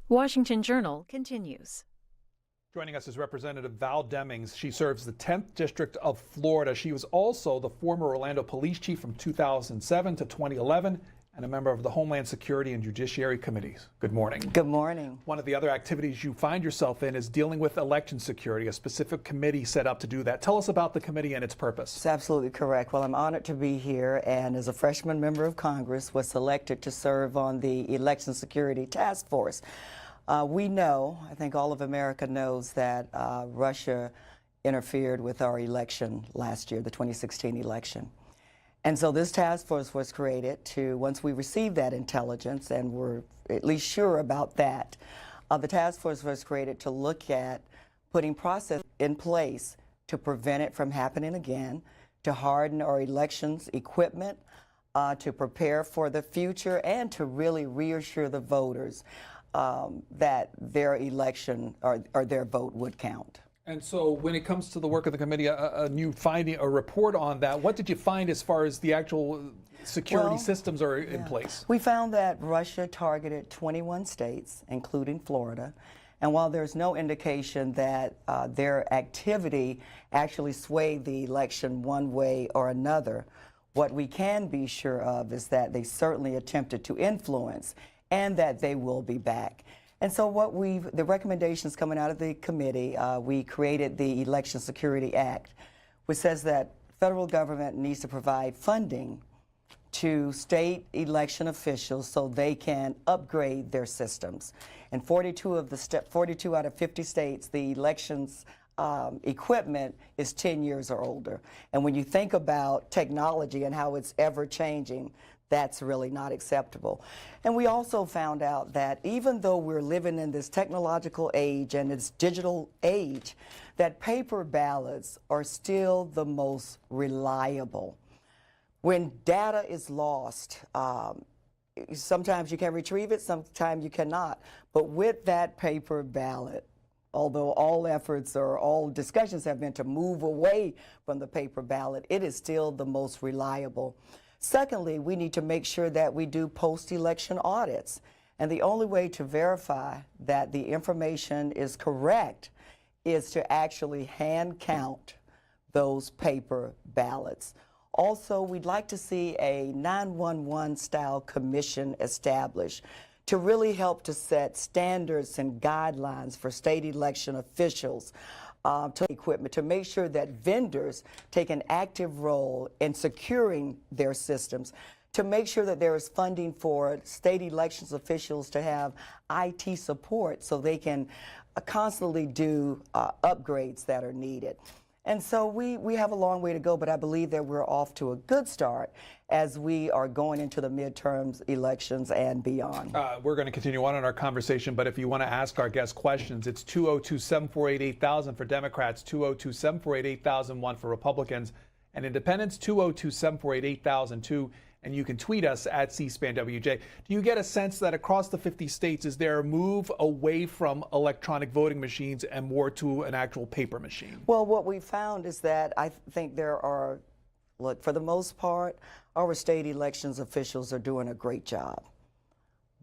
Washington Journal continues. Joining us is Representative Val Demings. She serves the 10th District of Florida. She was also the former Orlando Police Chief from 2007 to 2011 and a member of the Homeland Security and Judiciary Committees. Good morning. Good morning. One of the other activities you find yourself in is dealing with election security, a specific committee set up to do that. Tell us about the committee and its purpose. That's absolutely correct. Well, I'm honored to be here, and as a freshman member of Congress, was selected to serve on the Election Security Task Force. We know, I think all of America knows, that Russia interfered with our election last year, the 2016 election. And so this task force was created to, once we received that intelligence and were at least sure about that, the task force was created to look at putting process in place to prevent it from happening again, to harden our elections equipment, to prepare for the future, and to really reassure the voters that their election or their vote would count. And so when it comes to the work of the committee, a new finding, a report on that, what did you find as far as the actual security systems are in place? We found that Russia targeted 21 states, including Florida. And while there's no indication that their activity actually swayed the election one way or another, what we can be sure of is that they certainly attempted to influence and that they will be back. And so the recommendations coming out of the committee, we created the Election Security Act, which says that federal government needs to provide funding to state election officials so they can upgrade their systems. In 42 out of 50 states, the elections equipment is 10 years or older. And when you think about technology and how it's ever changing, that's really not acceptable. And we also found out that even though we're living in this technological age and this digital age, that paper ballots are still the most reliable. When data is lost, sometimes you can retrieve it, sometimes you cannot. But with that paper ballot, although all efforts or all discussions have been to move away from the paper ballot, it is still the most reliable. Secondly, we need to make sure that we do post-election audits. And the only way to verify that the information is correct is to actually hand count those paper ballots. Also, we'd like to see a 911 style commission established to really help to set standards and guidelines for state election officials to equipment, to make sure that vendors take an active role in securing their systems, to make sure that there is funding for state elections officials to have IT support so they can constantly do upgrades that are needed. And so we have a long way to go, but I believe that we're off to a good start as we are going into the midterms elections and beyond. We're going to continue on in our conversation, but if you want to ask our guests questions, it's 202-748-8000 for Democrats, 202-748-8001 for Republicans, and Independents, 202-748-8002. And you can tweet us at CSPAN WJ. Do you get a sense that across the 50 states, is there a move away from electronic voting machines and more to an actual paper machine? Well, what we found is that I think there are, look, for the most part, our state elections officials are doing a great job.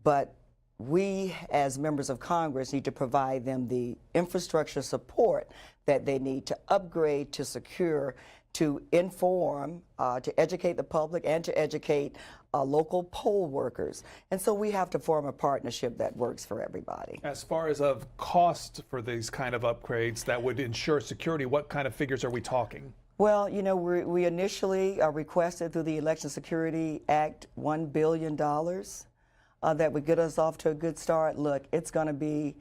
But we, as members of Congress, need to provide them the infrastructure support that they need to upgrade, to secure, to inform, to educate the public, and to educate local poll workers. And so we have to form a partnership that works for everybody. As far as of cost for these kind of upgrades that would ensure security, what kind of figures are we talking? Well, you know, we initially requested through the Election Security Act $1 billion that would get us off to a good start. Look, it's going to be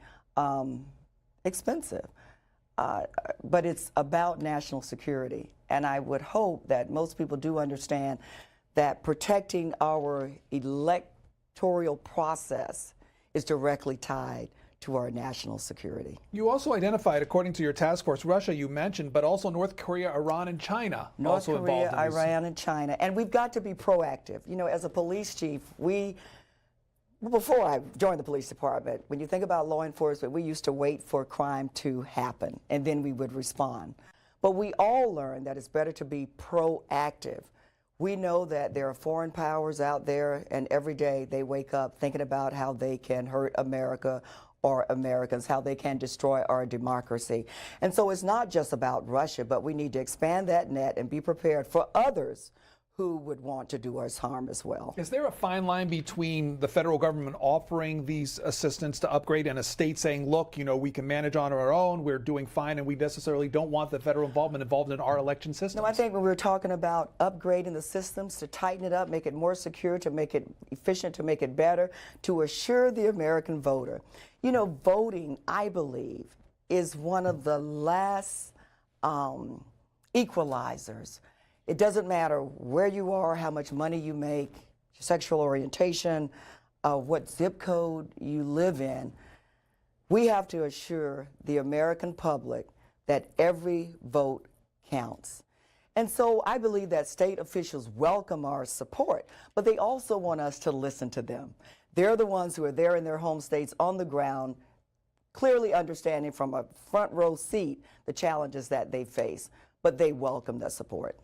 expensive. But it's about national security. And I would hope that most people do understand that protecting our electoral process is directly tied to our national security. You also identified, according to your task force, Russia you mentioned, but also North Korea, Iran, and China North also Korea, involved in this. Iran, and China. And we've got to be proactive. You know, as a police chief, before I joined the police department, when you think about law enforcement, we used to wait for crime to happen, and then we would respond. But we all learned that it's better to be proactive. We know that there are foreign powers out there, and every day they wake up thinking about how they can hurt America our Americans, how they can destroy our democracy. And so it's not just about Russia, but we need to expand that net and be prepared for others who would want to do us harm as well. Is there a fine line between the federal government offering these assistance to upgrade and a state saying, look, we can manage on our own, we're doing fine, and we necessarily don't want the federal involved in our election system? No, I think when we're talking about upgrading the systems to tighten it up, make it more secure, to make it efficient, to make it better, to assure the American voter. Voting, I believe, is one of the last equalizers. It doesn't matter where you are, how much money you make, your sexual orientation, what zip code you live in. We have to assure the American public that every vote counts. And so I believe that state officials welcome our support, but they also want us to listen to them. They're the ones who are there in their home states on the ground, clearly understanding from a front row seat the challenges that they face, but they welcome the support.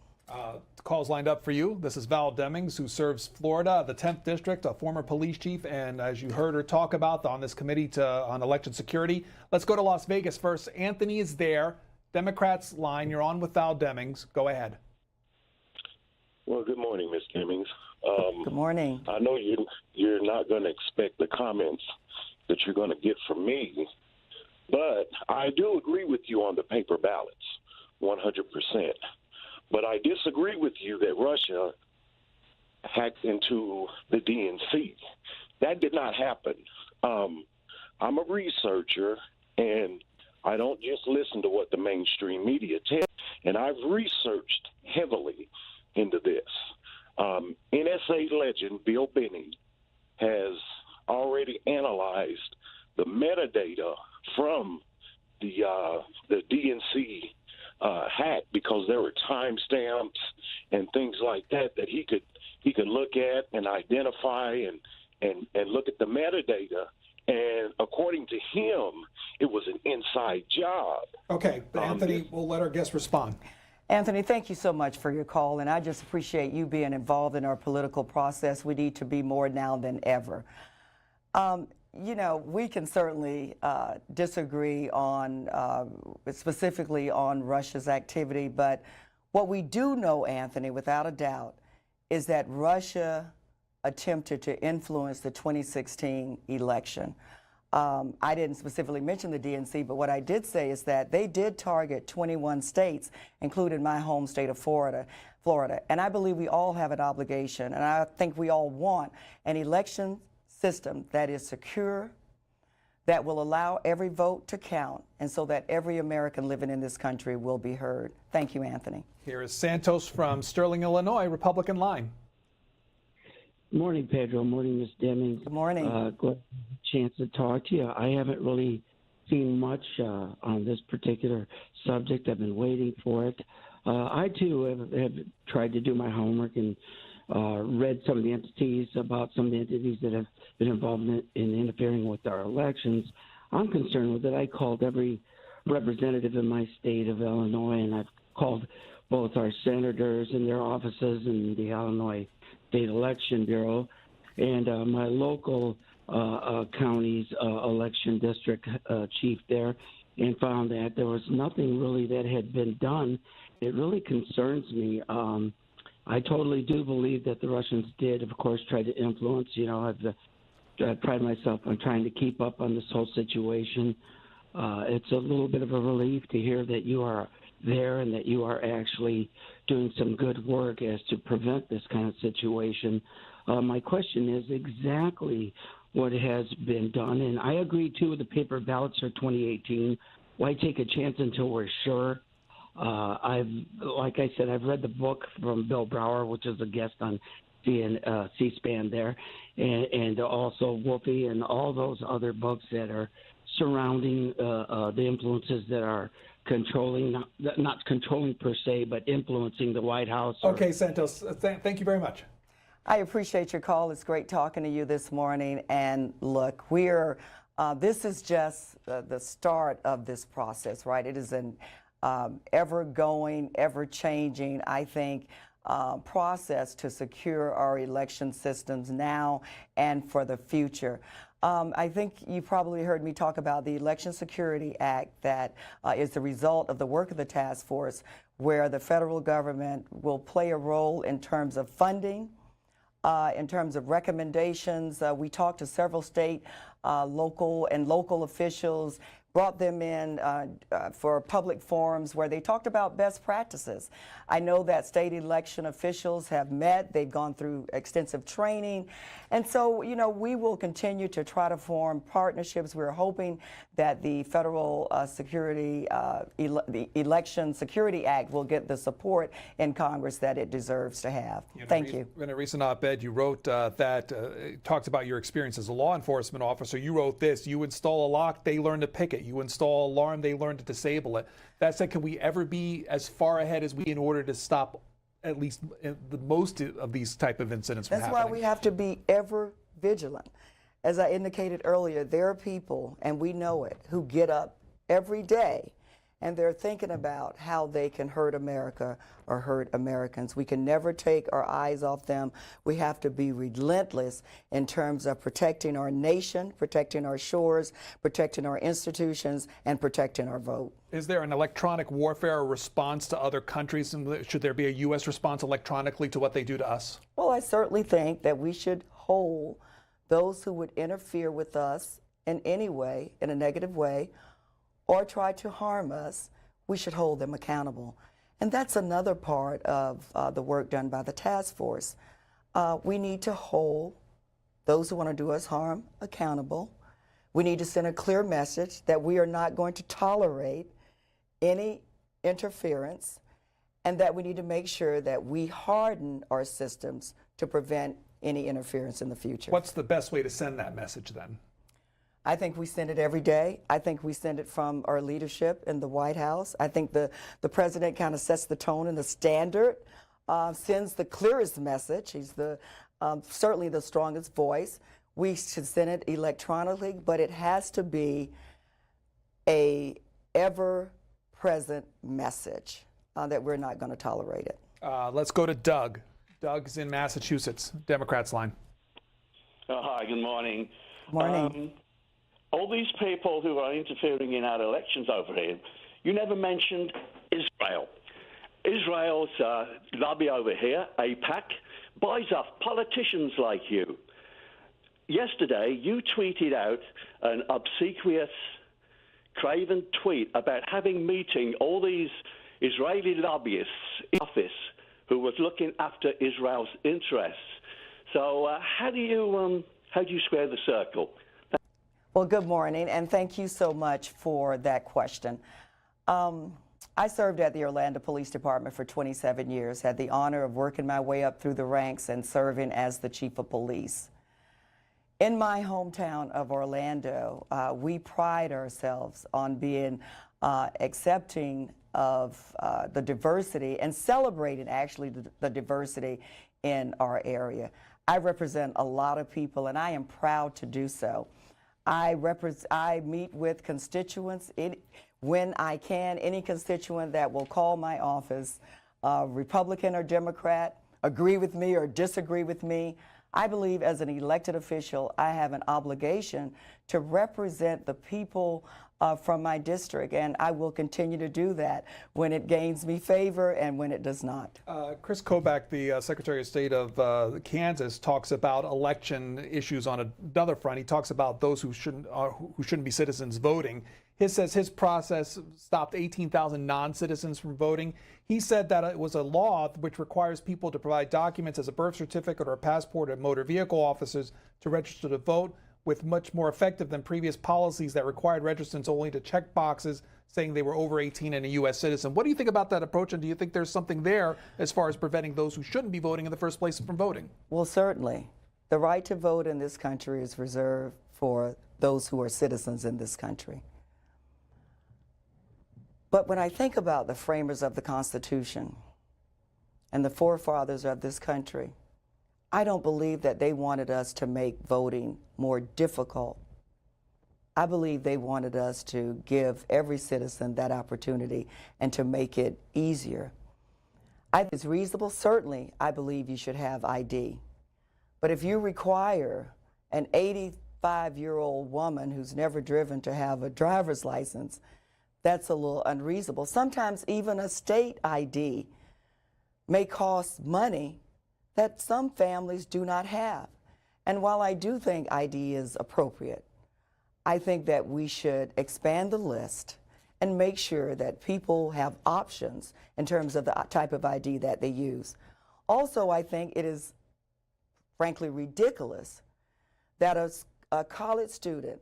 Calls lined up for you. This is Val Demings, who serves Florida, the 10th District, a former police chief, and as you heard her talk about on this committee on election security. Let's go to Las Vegas first. Anthony is there. Democrats line. You're on with Val Demings. Go ahead. Well, good morning, Ms. Demings. Good morning. I know you're not going to expect the comments that you're going to get from me, but I do agree with you on the paper ballots, 100%. But I disagree with you that Russia hacked into the DNC. That did not happen. I'm a researcher, and I don't just listen to what the mainstream media tells. And I've researched heavily into this. NSA legend Bill Benny has already analyzed the metadata from the DNC hack, because there were timestamps and things like that he could look at and identify and look at the metadata. And according to him, it was an inside job. Okay, Anthony, we'll let our guest respond. Anthony, thank you so much for your call, and I just appreciate you being involved in our political process. We need to be more now than ever. We can certainly disagree on specifically on Russia's activity, but what we do know, Anthony, without a doubt, is that Russia attempted to influence the 2016 election. I didn't specifically mention the DNC, but what I did say is that they did target 21 states, including my home state of Florida. And I believe we all have an obligation, and I think we all want an election system that is secure, that will allow every vote to count, and so that every American living in this country will be heard. Thank you, Anthony. Here is Santos from Sterling, Illinois, Republican line. Good morning, Pedro. Morning, Ms. Demings. Good morning. Glad chance to talk to you. I haven't really seen much on this particular subject. I've been waiting for it. I, too, have tried to do my homework and read some of the entities that have been involved in interfering with our elections. I'm concerned with it. I called every representative in my state of Illinois, and I've called both our senators and their offices in the Illinois State Election Bureau and my local county's election district chief there, and found that there was nothing really that had been done. It really concerns me. I totally do believe that the Russians did, of course, try to influence. I pride myself on trying to keep up on this whole situation. It's a little bit of a relief to hear that you are there and that you are actually doing some good work as to prevent this kind of situation. My question is exactly what has been done, and I agree, too, with the paper ballots for 2018. Why take a chance until we're sure? Like I said, I've read the book from Bill Brower, which is a guest on C-SPAN there, and also Wolfie and all those other books that are surrounding the influences that are controlling, not controlling per se, but influencing the White House. Okay, Santos, thank you very much. I appreciate your call. It's great talking to you this morning. And look, this is just the start of this process, right? It is an ever-going, ever-changing, I think, process to secure our election systems now and for the future. I think you probably heard me talk about the Election Security Act that is the result of the work of the task force, where the federal government will play a role in terms of funding, in terms of recommendations. We talked to several state, local officials, brought them in for public forums where they talked about best practices. I know that state election officials have met, they've gone through extensive training, and so, you know, we will continue to try to form partnerships. We're hoping that the Federal the Election Security Act will get the support in Congress that it deserves to have. Thank you. In a recent op-ed, you wrote that talks about your experience as a law enforcement officer. You wrote this: you install a lock, they learn to pick it. You install an alarm, they learn to disable it. That said, can we ever be as far ahead as we in order to stop at least the most of these type of incidents from happening? That's why we have to be ever vigilant. As I indicated earlier, there are people, and we know it, who get up every day and they're thinking about how they can hurt America or hurt Americans. We can never take our eyes off them. We have to be relentless in terms of protecting our nation, protecting our shores, protecting our institutions, and protecting our vote. Is there an electronic warfare response to other countries? And should there be a U.S. response electronically to what they do to us? Well, I certainly think that we should hold those who would interfere with us in any way, in a negative way, or try to harm us. We should hold them accountable. And that's another part of the work done by the task force. We need to hold those who want to do us harm accountable. We need to send a clear message that we are not going to tolerate any interference, and that we need to make sure that we harden our systems to prevent any interference in the future. What's the best way to send that message then? I think we send it every day. I think we send it from our leadership in the White House. I think the president kind of sets the tone and the standard, sends the clearest message. He's certainly the strongest voice. We should send it electronically, but it has to be a ever-present message that we're not going to tolerate it. Let's go to Doug. Doug's in Massachusetts, Democrats line. Hi, good morning. Morning. All these people who are interfering in our elections over here, you never mentioned Israel. Israel's lobby over here, AIPAC, buys off politicians like you. Yesterday, you tweeted out an obsequious, craven tweet about having meeting all these Israeli lobbyists in office who was looking after Israel's interests. So how do you square the circle? Well, good morning, and thank you so much for that question. I served at the Orlando Police Department for 27 years, had the honor of working my way up through the ranks and serving as the chief of police. In my hometown of Orlando, we pride ourselves on being accepting of the diversity and celebrating actually the diversity in our area. I represent a lot of people, and I am proud to do so. I meet with constituents when I can, any constituent that will call my office, Republican or Democrat, agree with me or disagree with me. I believe as an elected official, I have an obligation to represent the people from my district, and I will continue to do that when it gains me favor and when it does not. Chris Kobach, the Secretary of State of Kansas, talks about election issues on another front. He talks about those who shouldn't be citizens voting. He says his process stopped 18,000 non-citizens from voting. He said that it was a law which requires people to provide documents as a birth certificate or a passport at motor vehicle offices to register to vote, with much more effective than previous policies that required registrants only to check boxes saying they were over 18 and a U.S. citizen. What do you think about that approach, and do you think there's something there as far as preventing those who shouldn't be voting in the first place from voting? Well, certainly. The right to vote in this country is reserved for those who are citizens in this country. But when I think about the framers of the Constitution and the forefathers of this country, I don't believe that they wanted us to make voting more difficult. I believe they wanted us to give every citizen that opportunity and to make it easier. I think it's reasonable. Certainly, I believe you should have ID. But if you require an 85-year-old woman who's never driven to have a driver's license, that's a little unreasonable. Sometimes even a state ID may cost money that some families do not have. And while I do think ID is appropriate, I think that we should expand the list and make sure that people have options in terms of the type of ID that they use. Also, I think it is frankly ridiculous that a college student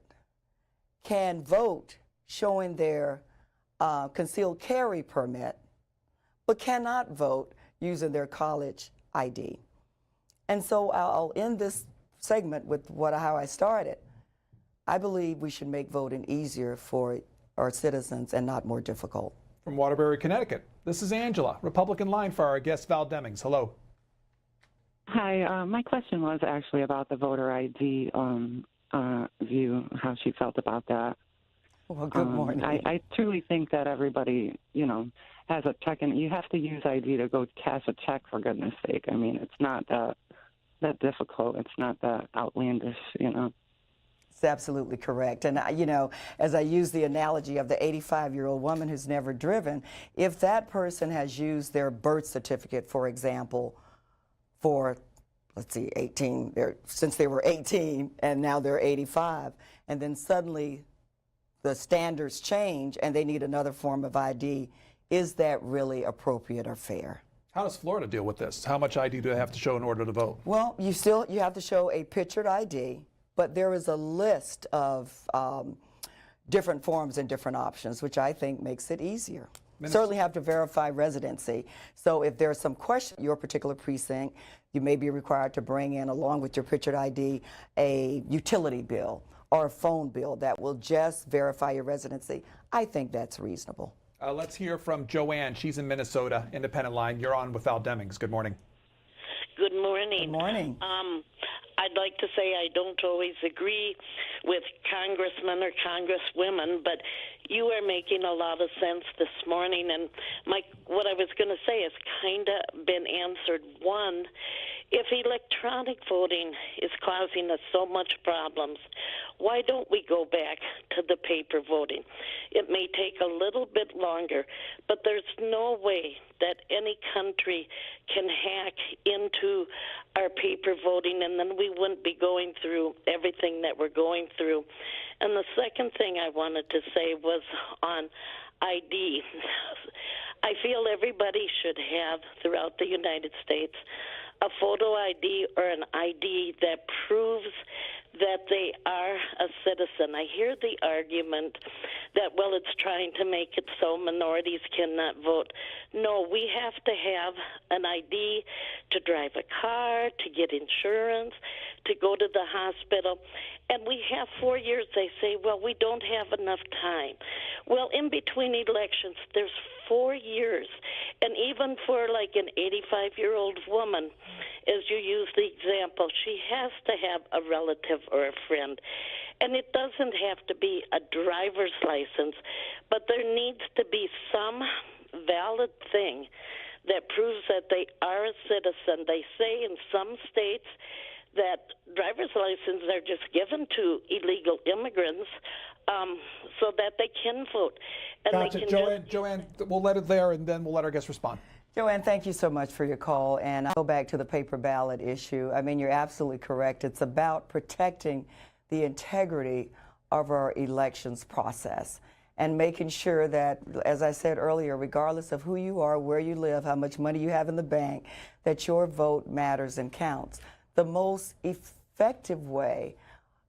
can vote showing their concealed carry permit, but cannot vote using their college ID. And so I'll end this segment with how I started. I believe we should make voting easier for our citizens and not more difficult. From Waterbury, Connecticut, this is Angela, Republican line for our guest Val Demings. Hello. Hi, my question was actually about the voter ID view, how she felt about that. Well, good morning. I truly think that everybody, has a check, and you have to use ID to go cash a check, for goodness sake. I mean, it's not that difficult. It's not that outlandish, It's absolutely correct. And, as I use the analogy of the 85-year-old woman who's never driven, if that person has used their birth certificate, for example, for, let's see, since they were 18 and now they're 85, and then suddenly the standards change and they need another form of ID, is that really appropriate or fair? How does Florida deal with this? How much ID do they have to show in order to vote? Well, you have to show a pictured ID, but there is a list of different forms and different options, which I think makes it easier. Certainly have to verify residency. So if there's some question, your particular precinct, you may be required to bring in, along with your pictured ID, a utility bill or a phone bill that will just verify your residency. I think that's reasonable. Let's hear from Joanne. She's in Minnesota, independent line. You're on with Val Demings. Good morning. Good morning. Good morning. I'd like to say I don't always agree with congressmen or congresswomen, but you are making a lot of sense this morning. And what I was going to say has kind of been answered. One, if electronic voting is causing us so much problems, why don't we go back to the paper voting? It may take a little bit longer, but there's no way that any country can hack into our paper voting, and then we wouldn't be going through everything that we're going through. And the second thing I wanted to say was on ID. I feel everybody should have, throughout the United States, a photo ID or an ID that proves that they are a citizen. I hear the argument that, well, it's trying to make it so minorities cannot vote. No, we have to have an ID to drive a car, to get insurance, to go to the hospital. And we have 4 years. They say, well, we don't have enough time. Well, in between elections, there's 4 years. And even for like an 85-year-old woman, as you use the example, she has to have a relative or a friend. And it doesn't have to be a driver's license, but there needs to be some valid thing that proves that they are a citizen. They say in some states that driver's licenses are just given to illegal immigrants so that they can vote. And Gotcha. they can Joanne, we'll let it there, and then we'll let our guests respond. Joanne, thank you so much for your call. And I'll go back to the paper ballot issue. I mean, you're absolutely correct. It's about protecting the integrity of our elections process and making sure that, as I said earlier, regardless of who you are, where you live, how much money you have in the bank, that your vote matters and counts. The most effective way,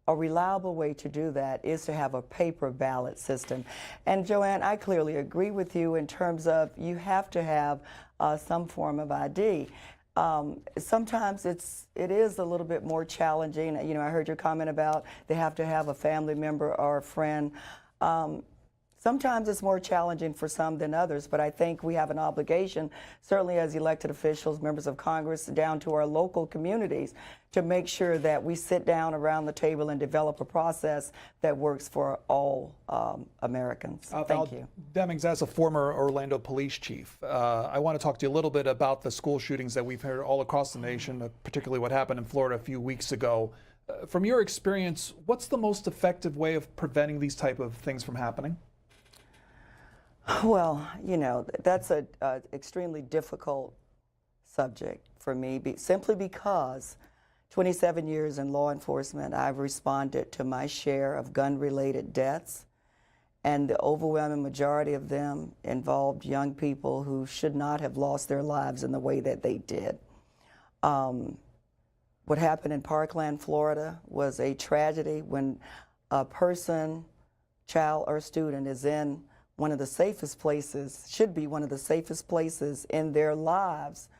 a reliable way to do that, is to have a paper ballot system. And Joanne, I clearly agree with you in terms of you have to have some form of ID. Sometimes it is a little bit more challenging. You know, I heard your comment about they have to have a family member or a friend. Sometimes it's more challenging for some than others, but I think we have an obligation, certainly as elected officials, members of Congress, down to our local communities, to make sure that we sit down around the table and develop a process that works for all Americans. Thank you. Demings, as a former Orlando police chief, I want to talk to you a little bit about the school shootings that we've heard all across the nation, particularly what happened in Florida a few weeks ago. From your experience, what's the most effective way of preventing these type of things from happening? Well, that's an extremely difficult subject for me, simply because 27 years in law enforcement, I've responded to my share of gun-related deaths, and the overwhelming majority of them involved young people who should not have lost their lives in the way that they did. What happened in Parkland, Florida was a tragedy. When a person, child or student, is in one of the safest places, should be one of the safest places in their lives,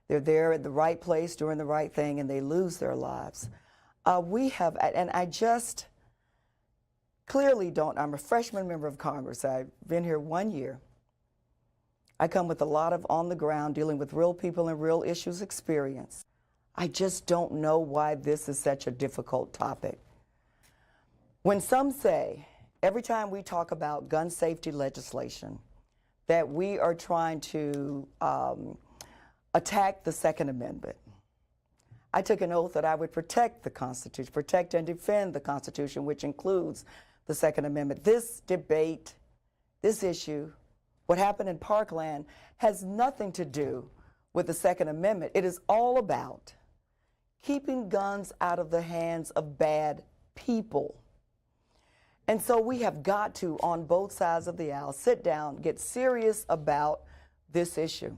they're there at the right place doing the right thing, and they lose their lives. And I just clearly don't, I'm a freshman member of Congress. I've been here 1 year. I come with a lot of on the ground, dealing with real people and real issues experience. I just don't know why this is such a difficult topic. When some say, every time we talk about gun safety legislation, that we are trying to attack the Second Amendment. I took an oath that I would protect the Constitution, protect and defend the Constitution, which includes the Second Amendment. This debate, this issue, what happened in Parkland, has nothing to do with the Second Amendment. It is all about keeping guns out of the hands of bad people. And so we have got to, on both sides of the aisle, sit down, get serious about this issue.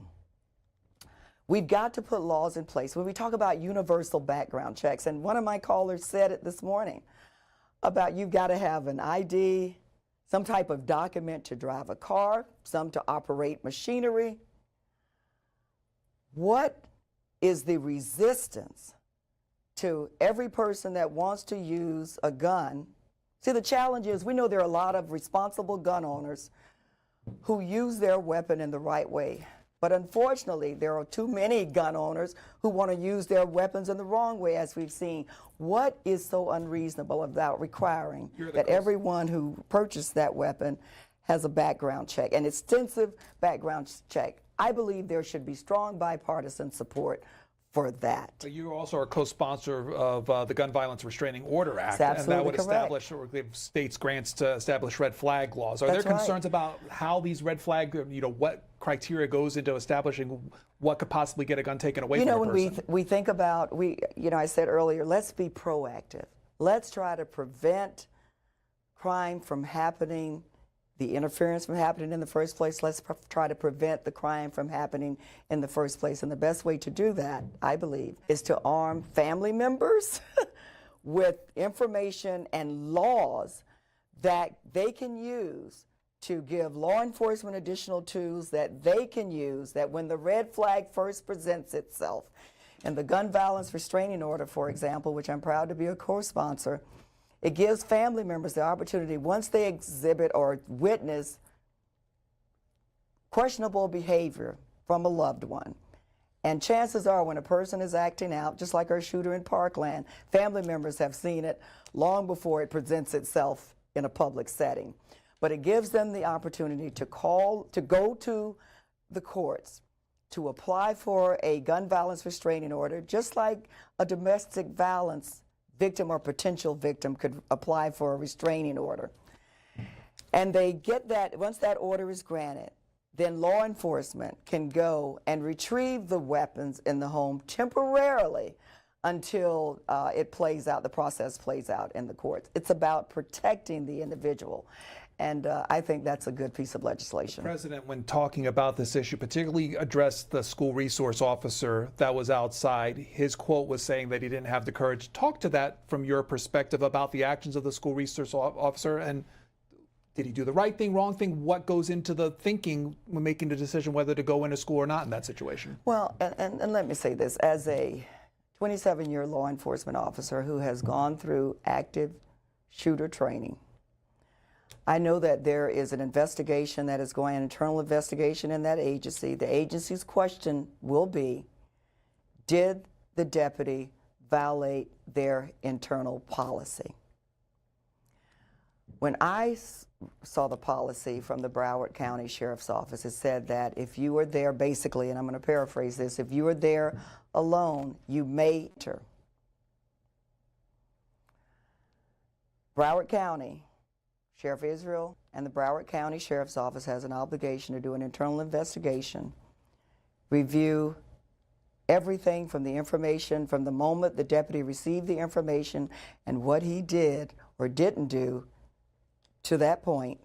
We've got to put laws in place. When we talk about universal background checks, and one of my callers said it this morning, about you've got to have an ID, some type of document to drive a car, some to operate machinery. What is the resistance to every person that wants to use a gun? See, the challenge is we know there are a lot of responsible gun owners who use their weapon in the right way. But unfortunately, there are too many gun owners who want to use their weapons in the wrong way, as we've seen. What is so unreasonable about requiring that everyone who purchased that weapon has a background check, an extensive background check? I believe there should be strong bipartisan support for that. You also are a co-sponsor of the Gun Violence Restraining Order Act, That's and that would correct. establish or give states grants to establish red flag laws. Are That's there right. concerns about how these red flag, what criteria goes into establishing what could possibly get a gun taken away from a person? When we think about, I said earlier, let's be proactive. Let's try to prevent crime from happening, the interference from happening in the first place. Let's try to prevent the crime from happening in the first place. And the best way to do that, I believe, is to arm family members with information and laws that they can use to give law enforcement additional tools that they can use, that when the red flag first presents itself, in the Gun Violence Restraining Order, for example, which I'm proud to be a co-sponsor, it gives family members the opportunity, once they exhibit or witness questionable behavior from a loved one, and chances are when a person is acting out, just like our shooter in Parkland, family members have seen it long before it presents itself in a public setting. But it gives them the opportunity to go to the courts, to apply for a gun violence restraining order, just like a domestic violence victim or potential victim could apply for a restraining order. And they get that, once that order is granted, then law enforcement can go and retrieve the weapons in the home temporarily until it plays out, the process plays out in the courts. It's about protecting the individual. And I think that's a good piece of legislation. The President, when talking about this issue, particularly addressed the school resource officer that was outside. His quote was saying that he didn't have the courage. Talk to that from your perspective about the actions of the school resource officer, and did he do the right thing, wrong thing? What goes into the thinking when making the decision whether to go into school or not in that situation? Well, and let me say this, as a 27-year law enforcement officer who has gone through active shooter training, I know that there is an investigation that is going, an internal investigation in that agency. The agency's question will be, did the deputy violate their internal policy? When I saw the policy from the Broward County Sheriff's Office, it said that if you were there, basically, and I'm going to paraphrase this, if you were there alone, you may enter. Broward County, Sheriff Israel and the Broward County Sheriff's Office has an obligation to do an internal investigation, review everything from the information from the moment the deputy received the information and what he did or didn't do to that point,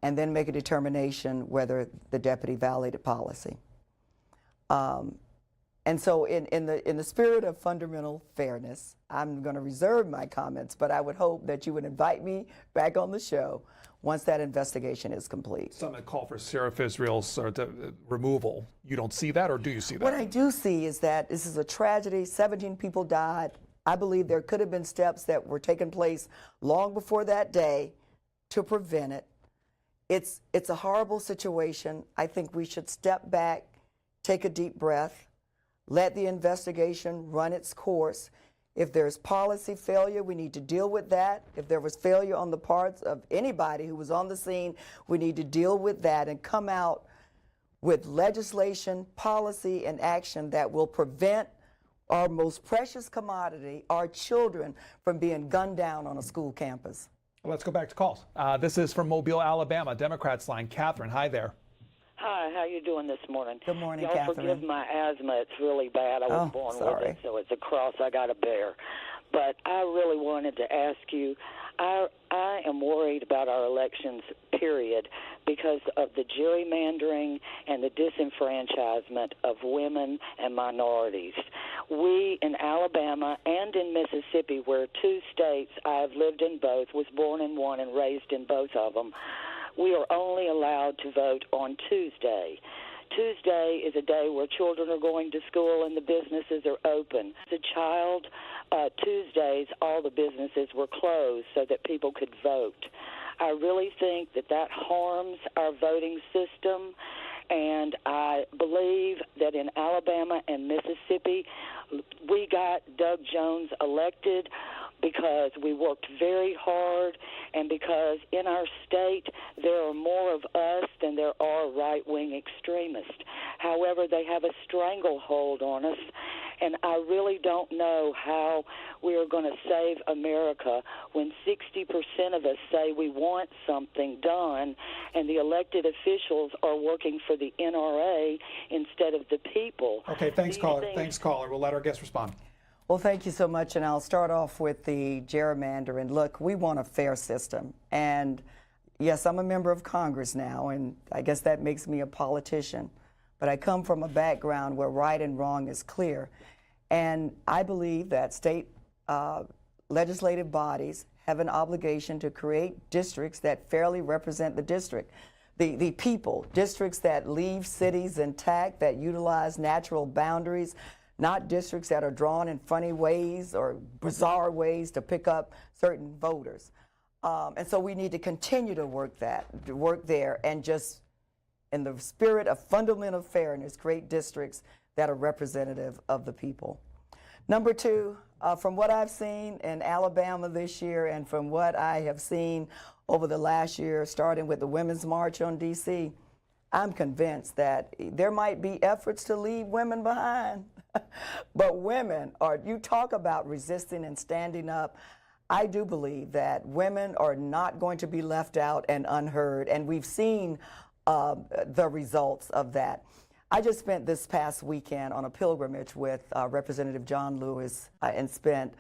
and then make a determination whether the deputy violated policy. And so in the spirit of fundamental fairness, I'm going to reserve my comments, but I would hope that you would invite me back on the show once that investigation is complete. Some had called for Sheriff Israel's removal. You don't see that, or do you see that? What I do see is that this is a tragedy. 17 people died. I believe there could have been steps that were taking place long before that day to prevent it. It's a horrible situation. I think we should step back, take a deep breath, let the investigation run its course. If there's policy failure, we need to deal with that. If there was failure on the parts of anybody who was on the scene, we need to deal with that and come out with legislation, policy, and action that will prevent our most precious commodity, our children, from being gunned down on a school campus. Let's go back to calls. This is from Mobile, Alabama, Democrats line. Catherine, hi there. Hi, how you doing this morning? Good morning, Y'all Catherine. forgive my asthma. It's really bad. I was born with it, so it's a cross I got to bear. But I really wanted to ask you, I am worried about our elections, period, because of the gerrymandering and the disenfranchisement of women and minorities. We in Alabama and in Mississippi, where two states, I have lived in both, was born in one and raised in both of them, we are only allowed to vote on Tuesday. Tuesday is a day where children are going to school and the businesses are open. As a child, Tuesdays, all the businesses were closed so that people could vote. I really think that that harms our voting system, and I believe that in Alabama and Mississippi, we got Doug Jones elected because we worked very hard and because in our state there are more of us than there are right-wing extremists. However, they have a stranglehold on us, and I really don't know how we are going to save America when 60% of us say we want something done and the elected officials are working for the NRA instead of the people. Okay, thanks, caller. Thanks, caller. We'll let our guest respond. Well, thank you so much, and I'll start off with the gerrymandering. Look, we want a fair system, and yes, I'm a member of Congress now, and I guess that makes me a politician, but I come from a background where right and wrong is clear, and I believe that state legislative bodies have an obligation to create districts that fairly represent the district. The people, districts that leave cities intact, that utilize natural boundaries, not districts that are drawn in funny ways or bizarre ways to pick up certain voters. And so we need to continue to work there, and just in the spirit of fundamental fairness, create districts that are representative of the people. Number two, from what I've seen in Alabama this year and from what I have seen over the last year, starting with the Women's March on D.C., I'm convinced that there might be efforts to leave women behind. But women you talk about resisting and standing up. I do believe that women are not going to be left out and unheard, and we've seen the results of that. I just spent this past weekend on a pilgrimage with Representative John Lewis and spent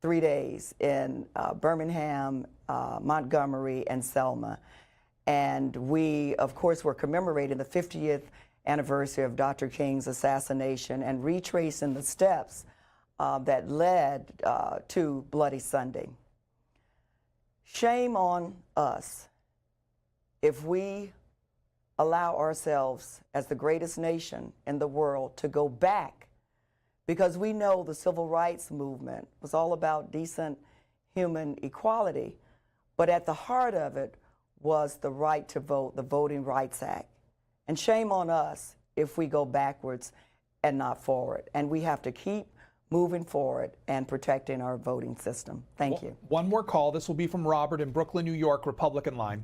3 days in Birmingham, Montgomery, and Selma. And we, of course, were commemorating the 50th anniversary of Dr. King's assassination and retracing the steps that led to Bloody Sunday. Shame on us if we allow ourselves, as the greatest nation in the world, to go back, because we know the civil rights movement was all about decent human equality, but at the heart of it was the right to vote, the Voting Rights Act. And shame on us if we go backwards and not forward. And we have to keep moving forward and protecting our voting system. Thank you. One more call. This will be from Robert in Brooklyn, New York, Republican line.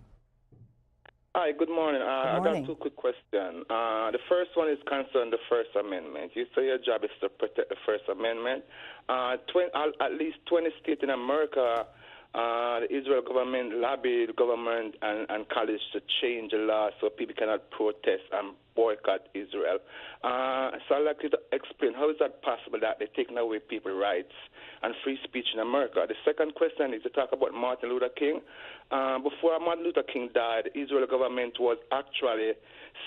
Hi, good morning. Good morning. I got two quick questions. The first one is concerned the First Amendment. You say your job is to protect the First Amendment. At least 20 states in America, the Israel government lobbied the government and college to change the law so people cannot protest and boycott Israel. So I'd like you to explain how is that possible that they're taking away people's rights and free speech in America. The second question is to talk about Martin Luther King. Before Martin Luther King died, the Israel government was actually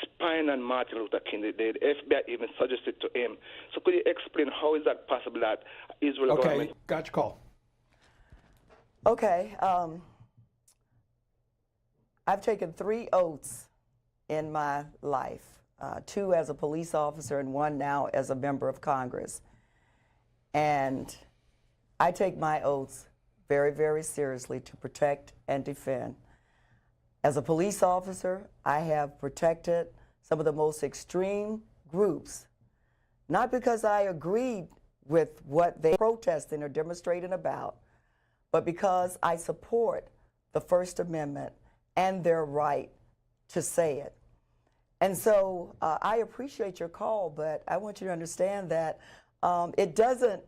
spying on Martin Luther King. The FBI even suggested to him. So could you explain how is that possible that Israel government... Okay, got your call. Okay. I've taken 3 oaths in my life, 2 as a police officer and 1 now as a member of Congress. And I take my oaths very, very seriously to protect and defend. As a police officer, I have protected some of the most extreme groups, not because I agreed with what they protesting or demonstrating about, but because I support the First Amendment and their right to say it. And so I appreciate your call, but I want you to understand that it doesn't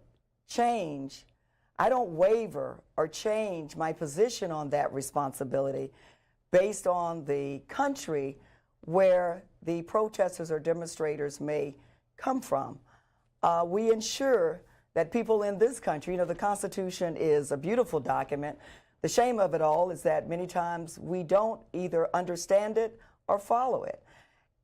change. I don't waver or change my position on that responsibility based on the country where the protesters or demonstrators may come from. We ensure that people in this country, you know, the Constitution is a beautiful document. The shame of it all is that many times we don't either understand it or follow it.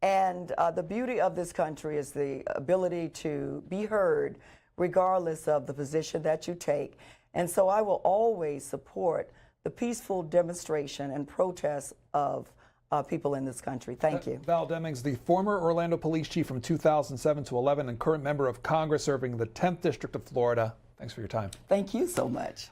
And the beauty of this country is the ability to be heard regardless of the position that you take. And so I will always support the peaceful demonstration and protest of people in this country. Thank you. Val Demings, the former Orlando police chief from 2007 to 11 and current member of Congress serving the 10th District of Florida. Thanks for your time. Thank you so much.